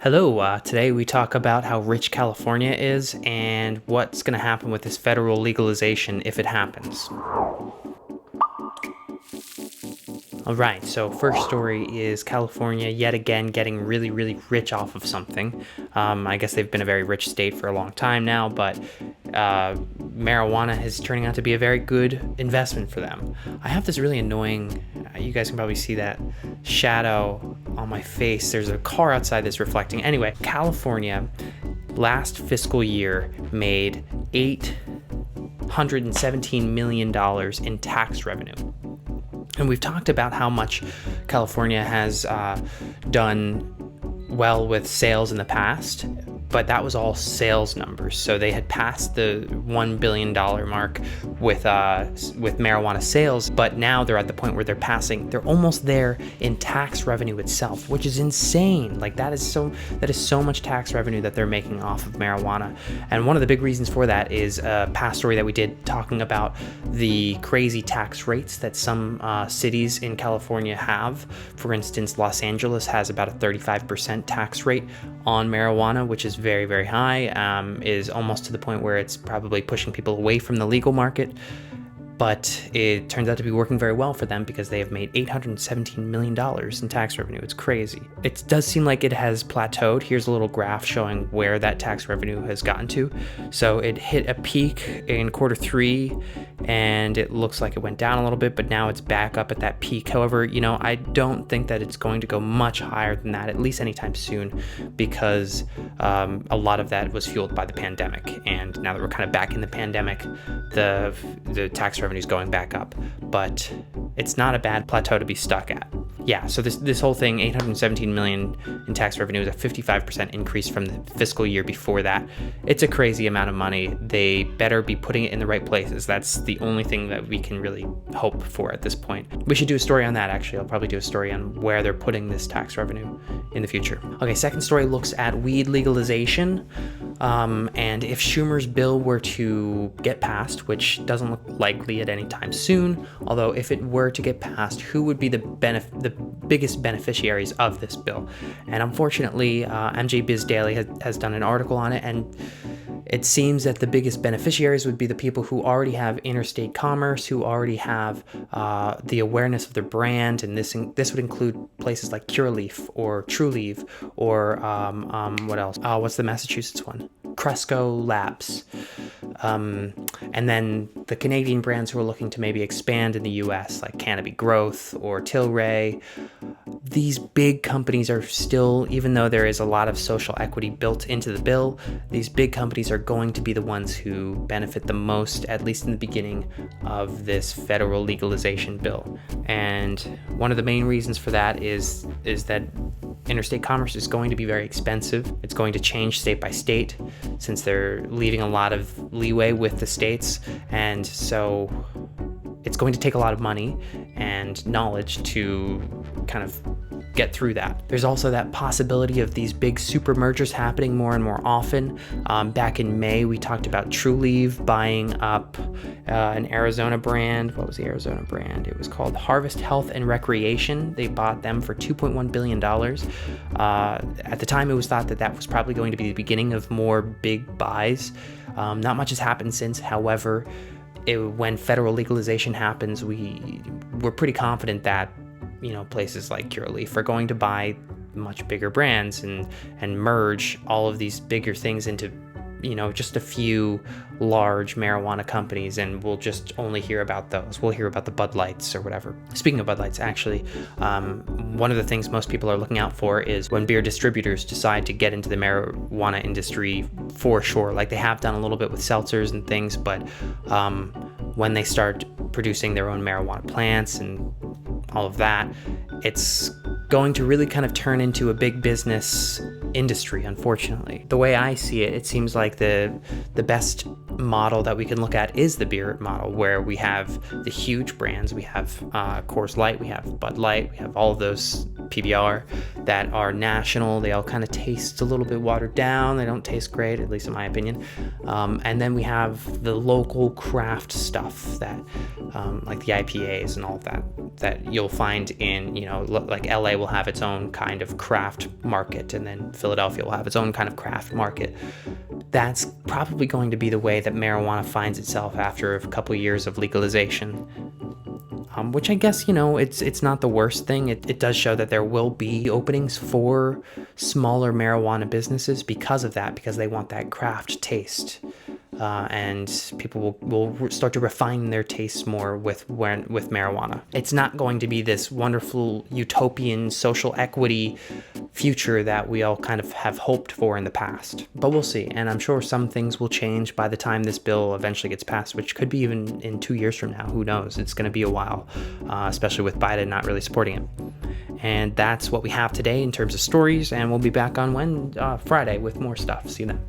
Hello, today we talk about how rich California is and what's going to happen with this federal legalization if it happens. All right, so first story is California yet again getting really, really rich off of something. I guess they've been a very rich state for a long time now, but marijuana is turning out to be a very good investment for them. I have this really annoying, you guys can probably see that shadow on my face. There's a car outside that's reflecting. Anyway, California last fiscal year made $817 million in tax revenue. And we've talked about how much California has done well with sales in the past, but that was all sales numbers. So they had passed the $1 billion mark with marijuana sales, but now they're at the point where they're almost there in tax revenue itself, which is insane. Like that is so much tax revenue that they're making off of marijuana. And one of the big reasons for that is a past story that we did talking about the crazy tax rates that some cities in California have. For instance, Los Angeles has about a 35% tax rate on marijuana, which is very, very high, is almost to the point where it's probably pushing people away from the legal market. But it turns out to be working very well for them because they have made $817 million in tax revenue. It's crazy. It does seem like it has plateaued. Here's a little graph showing where that tax revenue has gotten to. So it hit a peak in Q3 and it looks like it went down a little bit, but now it's back up at that peak. However, I don't think that it's going to go much higher than that, at least anytime soon, because a lot of that was fueled by the pandemic. And now that we're kind of back in the pandemic, the tax revenue is going back up, but it's not a bad plateau to be stuck at. Yeah, so this whole thing, $817 million in tax revenue, is a 55% increase from the fiscal year before that. It's a crazy amount of money. They better be putting it in the right places. That's the only thing that we can really hope for at this point. We should do a story on that, actually. I'll probably do a story on where they're putting this tax revenue in the future. Okay, second story looks at weed legalization. And if Schumer's bill were to get passed, which doesn't look likely at any time soon, although if it were to get passed, who would be the biggest beneficiaries of this bill? And unfortunately, MJ Biz Daily has done an article on it, and it seems that the biggest beneficiaries would be the people who already have interstate commerce, who already have the awareness of their brand, and this would include places like Curaleaf or Trulieve or what else? What's the Massachusetts one? Cresco Labs. And then the Canadian brands who are looking to maybe expand in the US, like Canopy Growth or Tilray. These big companies are still, even though there is a lot of social equity built into the bill, these big companies are going to be the ones who benefit the most, at least in the beginning of this federal legalization bill. And one of the main reasons for that is that interstate commerce is going to be very expensive. It's going to change state by state since they're leaving a lot of leeway with the states. And so it's going to take a lot of money and knowledge to kind of get through that. There's also that possibility of these big super mergers happening more and more often. Back in May, we talked about Trulieve buying up an Arizona brand. What was the Arizona brand? It was called Harvest Health and Recreation. They bought them for $2.1 billion. At the time, it was thought that was probably going to be the beginning of more big buys. Not much has happened since. However, when federal legalization happens, we're pretty confident that places like Curaleaf are going to buy much bigger brands and merge all of these bigger things into just a few large marijuana companies, and we'll just only hear about those. We'll hear about the Bud Lights or whatever. Speaking of Bud Lights, actually, one of the things most people are looking out for is when beer distributors decide to get into the marijuana industry for sure, like they have done a little bit with seltzers and things, but when they start producing their own marijuana plants and all of that, it's going to really kind of turn into a big business industry, unfortunately. The way I see it, it seems like the best model that we can look at is the beer model, where we have the huge brands. We have Coors Light, we have Bud Light, we have all of those PBR that are national. They all kind of taste a little bit watered down. They don't taste great, at least in my opinion. And then we have the local craft stuff that, like the IPAs and all of that you'll find in, like LA will have its own kind of craft market, and then Philadelphia will have its own kind of craft market. That's probably going to be the way that marijuana finds itself after a couple of years of legalization, which I guess, it's not the worst thing. It does show that there will be openings for smaller marijuana businesses because of that, because they want that craft taste. And people will start to refine their tastes more with marijuana. It's not going to be this wonderful utopian social equity future that we all kind of have hoped for in the past. But we'll see. And I'm sure some things will change by the time this bill eventually gets passed, which could be even in 2 years from now. Who knows? It's going to be a while, especially with Biden not really supporting it. And that's what we have today in terms of stories. And we'll be back on Friday with more stuff. See you then.